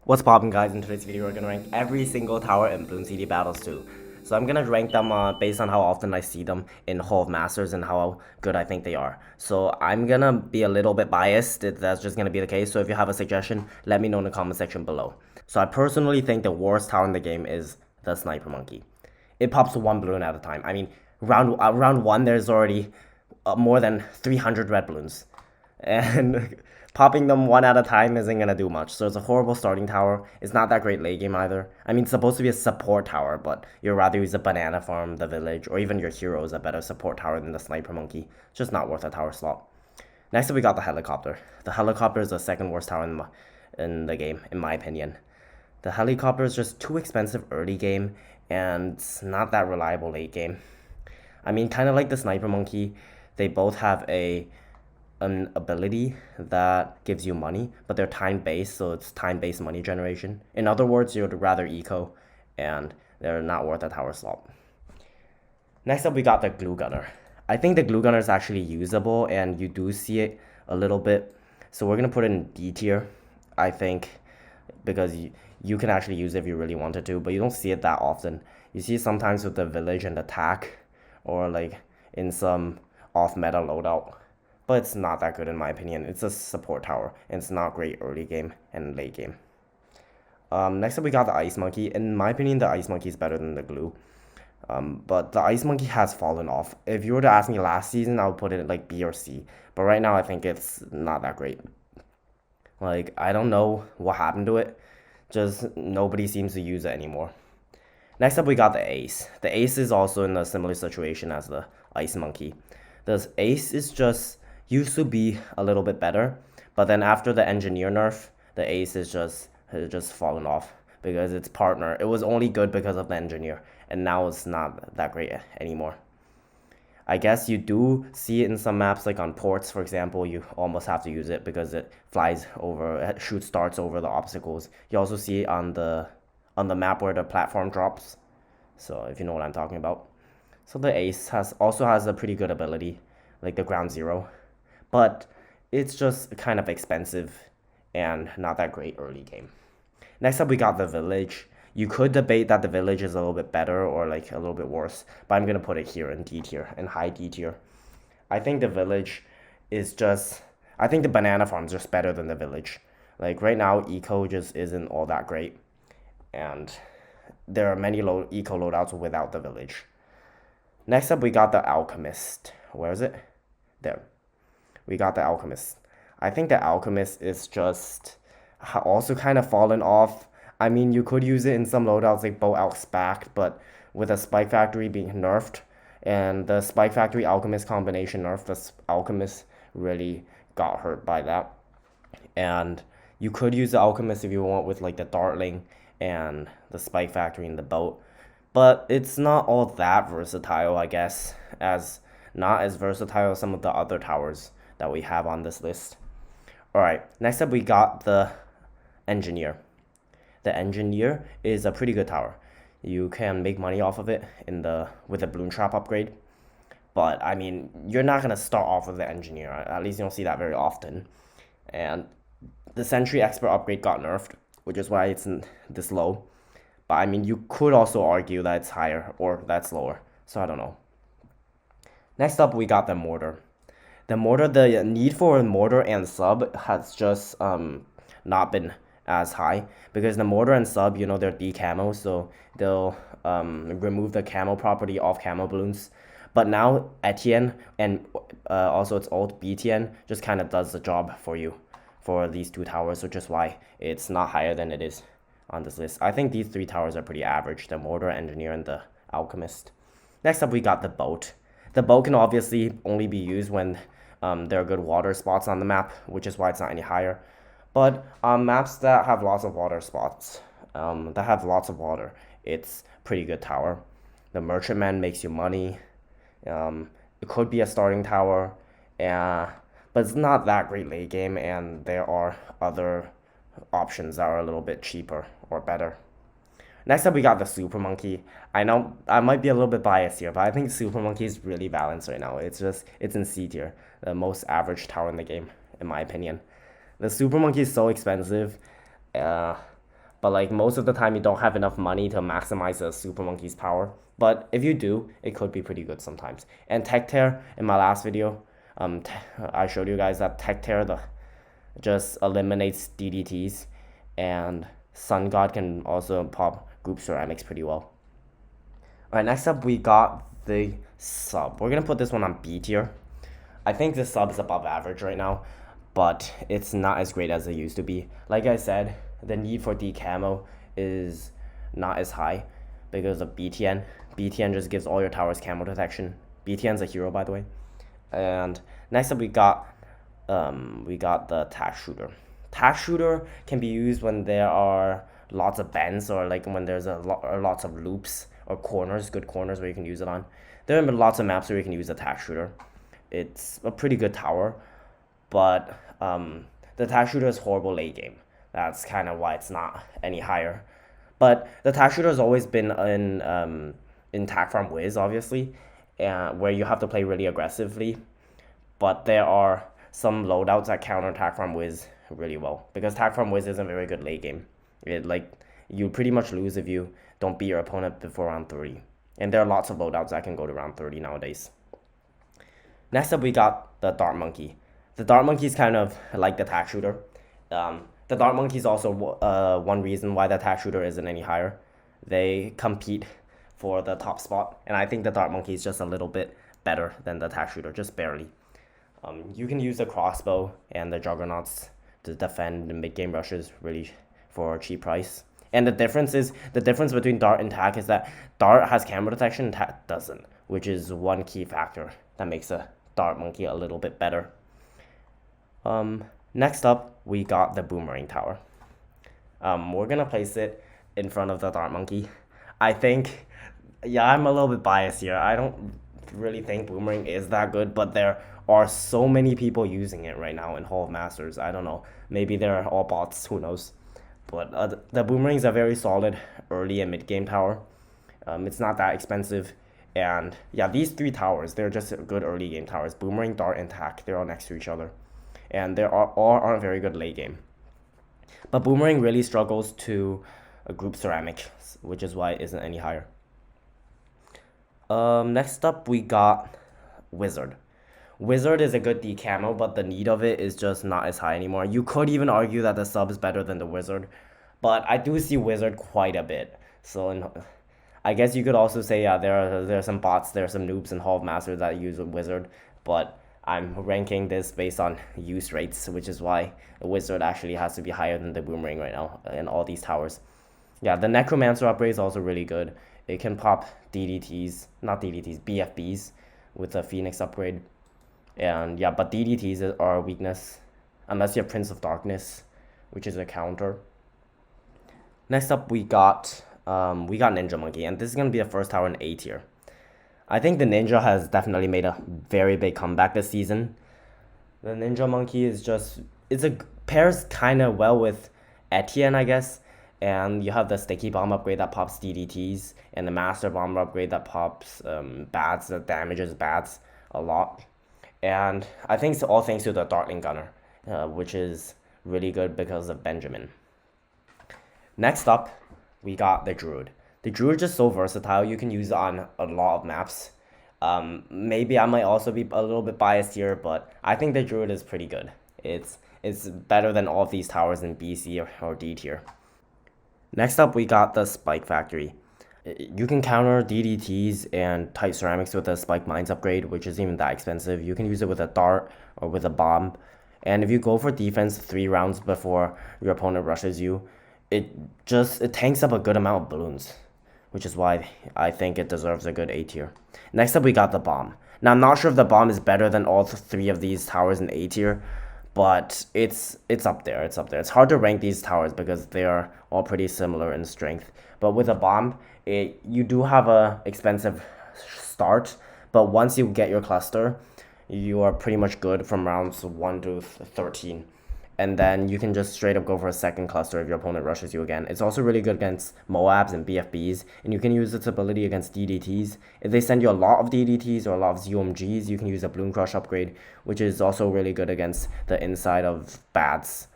What's poppin', guys? In today's video, we're gonna rank every single tower in Bloons CD Battles 2. So I'm gonna rank them based on how often I see them in Hall of Masters and how good I think they are. So I'm gonna be a little bit biased. That's just gonna be the case. So if you have a suggestion, let me know in the comment section below. So I personally think the worst tower in the game is the Sniper Monkey. It pops one balloon at a time. I mean, round one, there's already more than 300 red balloons, and popping them one at a time isn't gonna do much. So it's a horrible starting tower. It's not that great late game either. I mean, it's supposed to be a support tower, but you'd rather use a banana farm, the village, or even your hero is a better support tower than the Sniper Monkey. It's just not worth a tower slot. Next up, we got the helicopter. The helicopter is the second worst tower in the game, in my opinion. The helicopter is just too expensive early game and not that reliable late game. I mean, kind of like the Sniper Monkey, they both have an ability that gives you money, but they're time-based, so it's time-based money generation. In other words, you'd rather eco, and they're not worth a tower slot. Next up, we got the Glue Gunner. I think the Glue Gunner is actually usable, and you do see it a little bit. So we're going to put it in D tier, I think, because you can actually use it if you really wanted to, but you don't see it that often. You see it sometimes with the village and attack, or like in some off-meta loadout. But it's not that good in my opinion. It's a support tower, and it's not great early game and late game. Next up, we got the Ice Monkey. In my opinion, the Ice Monkey is better than the Glue. But the Ice Monkey has fallen off. If you were to ask me last season, I would put it like B or C. But right now, I think it's not that great. Like, I don't know what happened to it. Just nobody seems to use it anymore. Next up, we got the Ace. The Ace is also in a similar situation as the Ice Monkey. The Ace is just used to be a little bit better, but then after the Engineer nerf, the Ace is just fallen off because its partner. It was only good because of the Engineer, and now it's not that great anymore. I guess you do see it in some maps, like on ports, for example, you almost have to use it because it flies over, it shoots darts over the obstacles. You also see it on the map where the platform drops. So if you know what I'm talking about. So the Ace also has a pretty good ability, like the Ground Zero, but it's just kind of expensive and not that great early game. Next up, we got the Village. You could debate that the Village is a little bit better or like a little bit worse, but I'm gonna put it here in D tier, in high D tier. I think the Village is just, I think the Banana Farm is just better than the Village. Like right now, Eco just isn't all that great, and there are many Eco loadouts without the Village. Next up, we got the Alchemist. Where is it? There. We got the Alchemist. I think the Alchemist is just also kind of fallen off. I mean, you could use it in some loadouts like Bow Alch's back, but with a Spike Factory being nerfed and the Spike Factory Alchemist combination nerfed, the Alchemist really got hurt by that. And you could use the Alchemist if you want with like the Dartling and the Spike Factory and the boat, but it's not all that versatile, I guess, as not as versatile as some of the other towers that we have on this list. Alright, next up we got the Engineer. The Engineer is a pretty good tower. You can make money off of it with the Bloon Trap upgrade. But I mean, you're not gonna start off with the Engineer. At least you don't see that very often. And the Sentry Expert upgrade got nerfed, which is why it's this low. But I mean, you could also argue that it's higher or that's lower. So I don't know. Next up, we got the Mortar. The need for mortar and sub has just not been as high because the mortar and sub, they're decamo, so they'll remove the camo property of camo balloons. But now Etienne and also its ult BTN just kind of does the job for you for these two towers, which is why it's not higher than it is on this list. I think these three towers are pretty average: the Mortar, Engineer, and the Alchemist. Next up, we got the Boat. The boat can obviously only be used when there are good water spots on the map, which is why it's not any higher. But on maps that have lots of water spots, that have lots of water, it's pretty good tower. The Merchantman makes you money. It could be a starting tower, but it's not that great late game, and there are other options that are a little bit cheaper or better. Next up, we got the Super Monkey. I know I might be a little bit biased here, but I think Super Monkey is really balanced right now. It's in C tier, the most average tower in the game, in my opinion. The Super Monkey is so expensive. but like most of the time you don't have enough money to maximize a Super Monkey's power. But if you do, it could be pretty good sometimes. And Tech Tear, in my last video, I showed you guys that Tech Tear just eliminates DDTs, and Sun God can also pop group ceramics pretty well. Alright, next up we got the sub. We're gonna put this one on B tier. I think the sub is above average right now, but it's not as great as it used to be. Like I said, the need for D camo is not as high because of BTN. BTN just gives all your towers camo detection. BTN's a hero, by the way. And next up we got the tack shooter. Tack shooter can be used when there are lots of bends, or like when there's lots of loops or corners, good corners where you can use it on. There are lots of maps where you can use the tack shooter. It's a pretty good tower, but the tack shooter is horrible late game. That's kind of why it's not any higher. But the tack shooter has always been in Tack Farm Wiz, obviously, where you have to play really aggressively. But there are some loadouts that counter Tack Farm Wiz really well, because Tack Farm Wiz isn't very good late game. You pretty much lose if you don't beat your opponent before round 30. And there are lots of loadouts that can go to round 30 nowadays. Next up, we got the Dart Monkey. The Dart Monkey is kind of like the tack shooter. The Dart Monkey is also one reason why the tack shooter isn't any higher. They compete for the top spot, and I think the Dart Monkey is just a little bit better than the tack shooter, just barely. You can use the crossbow and the juggernauts to defend the mid-game rushes really for a cheap price. And the difference between Dart and Tack is that Dart has camera detection and Tack doesn't, which is one key factor that makes a Dart Monkey a little bit better. Next up, we got the Boomerang Tower. We're gonna place it in front of the Dart Monkey. I think, yeah, I'm a little bit biased here. I don't really think Boomerang is that good, but there are so many people using it right now in Hall of Masters. I don't know. Maybe they're all bots, who knows. But the Boomerangs are very solid early and mid-game tower. It's not that expensive. And yeah, these three towers, they're just good early game towers. Boomerang, Dart, and Tack, they're all next to each other. And they all aren't very good late game. But Boomerang really struggles to group ceramic, which is why it isn't any higher. Next up, we got Wizard. Wizard is a good D camo, but the need of it is just not as high anymore. You could even argue that the sub is better than the Wizard, but I do see Wizard quite a bit. So I guess you could also say, yeah, there are some bots, there are some noobs in Hall of Masters that use a Wizard, but I'm ranking this based on use rates, which is why the Wizard actually has to be higher than the Boomerang right now in all these towers. Yeah, the Necromancer upgrade is also really good. It can pop BFBs with the Phoenix upgrade. And yeah, but DDTs are a weakness unless you have Prince of Darkness, which is a counter. Next up, we got Ninja Monkey, and this is gonna be the first tower in A tier. I think the Ninja has definitely made a very big comeback this season. The Ninja Monkey pairs kind of well with Etienne, I guess. And you have the Sticky Bomb upgrade that pops DDTs, and the Master Bomber upgrade that pops bats, that damages bats a lot. And I think it's all thanks to the Dartling Gunner, which is really good because of Benjamin. Next up, we got the Druid. The Druid is just so versatile. You can use it on a lot of maps. Maybe I might also be a little bit biased here, but I think the Druid is pretty good. It's better than all of these towers in BC or D tier. Next up, we got the Spike Factory. You can counter DDTs and tight ceramics with a Spike Mines upgrade, which isn't even that expensive. You can use it with a dart or with a bomb. And if you go for defense 3 rounds before your opponent rushes you, it tanks up a good amount of balloons, which is why I think it deserves a good A tier. Next up, we got the bomb. Now, I'm not sure if the bomb is better than all 3 of these towers in A tier, but it's up there. It's hard to rank these towers because they are all pretty similar in strength. But with a bomb, you do have a expensive start, but once you get your cluster, you are pretty much good from rounds 1 to 13. And then you can just straight up go for a second cluster if your opponent rushes you again. It's also really good against Moabs and BFBs, and you can use its ability against DDTs. If they send you a lot of DDTs or a lot of ZOMGs, you can use a Bloon Crush upgrade, which is also really good against the inside of bats.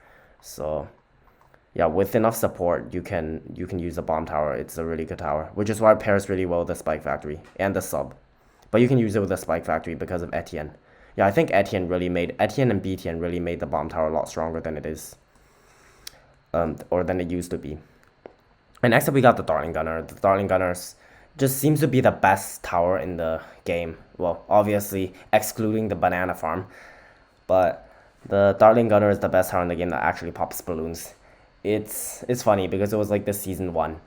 So yeah, with enough support, you can use the bomb tower. It's a really good tower, which is why it pairs really well with the spike factory and the sub. But you can use it with the spike factory because of Etienne. Yeah, I think Etienne and BTN really made the bomb tower a lot stronger than it is, or than it used to be. And next up, we got the Darling Gunner. The Darling Gunners just seems to be the best tower in the game. Well, obviously excluding the banana farm, but the Darling Gunner is the best tower in the game that actually pops balloons. It's funny because it was like the season 1.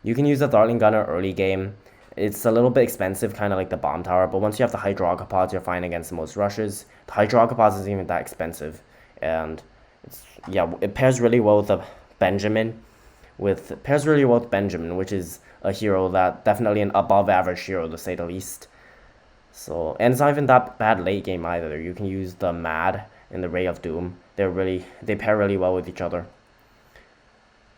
You can use the Darling Gunner early game. It's a little bit expensive, kind of like the bomb tower, but once you have the Hydrogopods, you're fine against most rushes. The Hydrogopods isn't even that expensive, and yeah, it pairs really well with the Benjamin. Pairs really well with Benjamin, which is a hero that definitely an above average hero to say the least. So, and it's not even that bad late game either. You can use the Mad and the Ray of Doom. They pair really well with each other.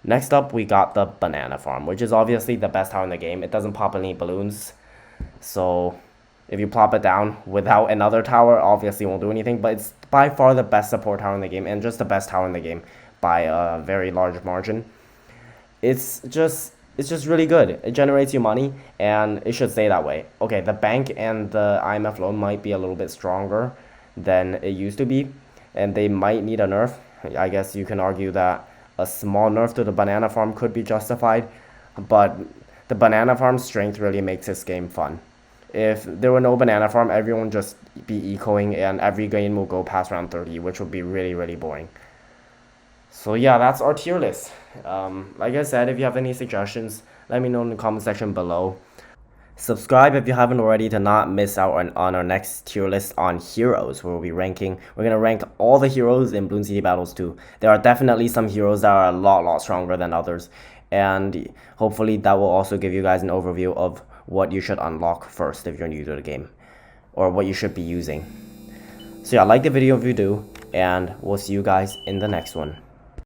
Next up, we got the Banana Farm, which is obviously the best tower in the game. It doesn't pop any balloons, so if you plop it down without another tower, obviously it won't do anything, but it's by far the best support tower in the game, and just the best tower in the game by a very large margin. It's just really good. It generates you money, and it should stay that way. Okay, the bank and the IMF loan might be a little bit stronger than it used to be, and they might need a nerf. I guess you can argue that a small nerf to the banana farm could be justified, but the banana farm's strength really makes this game fun. If there were no banana farm, everyone would just be ecoing, and every game will go past round 30, which would be really, really boring. So yeah, that's our tier list. Like I said, if you have any suggestions, let me know in the comment section below. Subscribe if you haven't already to not miss out on our next tier list on heroes, where we're going to rank all the heroes in Bloons City Battles 2. There are definitely some heroes that are a lot stronger than others, and hopefully that will also give you guys an overview of what you should unlock first if you're new to the game, or what you should be using. So yeah, like the video if you do, and we'll see you guys in the next one.